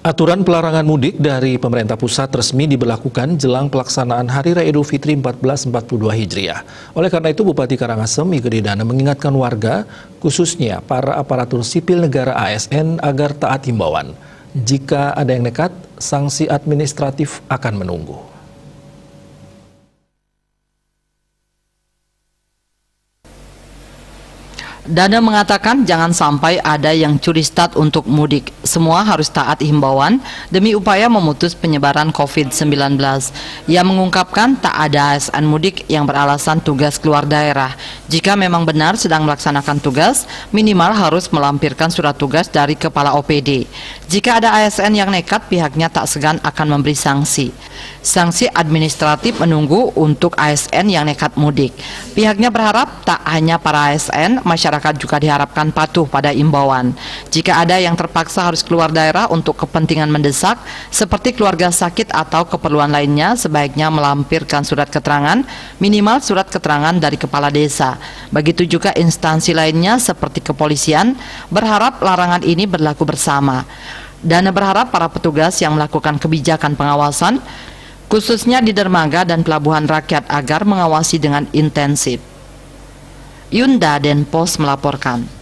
Aturan pelarangan mudik dari pemerintah pusat resmi diberlakukan jelang pelaksanaan Hari Raya Idul Fitri 1442 Hijriah. Oleh karena itu, Bupati Karangasem Ige Didana mengingatkan warga, khususnya para aparatur sipil negara ASN agar taat himbauan. Jika ada yang nekat, sanksi administratif akan menunggu. Dana mengatakan jangan sampai ada yang curi start untuk mudik. Semua harus taat himbauan demi upaya memutus penyebaran COVID-19. Ia mengungkapkan tak ada ASN mudik yang beralasan tugas keluar daerah. Jika memang benar sedang melaksanakan tugas, minimal harus melampirkan surat tugas dari Kepala OPD. Jika ada ASN yang nekat, pihaknya tak segan akan memberi sanksi. Sanksi administratif menunggu untuk ASN yang nekat mudik. Pihaknya berharap tak hanya para ASN, masyarakat juga diharapkan patuh pada imbauan. Jika ada yang terpaksa harus keluar daerah untuk kepentingan mendesak, seperti keluarga sakit atau keperluan lainnya, sebaiknya melampirkan surat keterangan, minimal surat keterangan dari kepala desa. Begitu juga instansi lainnya seperti kepolisian, berharap larangan ini berlaku bersama. Dana berharap para petugas yang melakukan kebijakan pengawasan, khususnya di dermaga dan pelabuhan rakyat, agar mengawasi dengan intensif. Yunda Denpos melaporkan.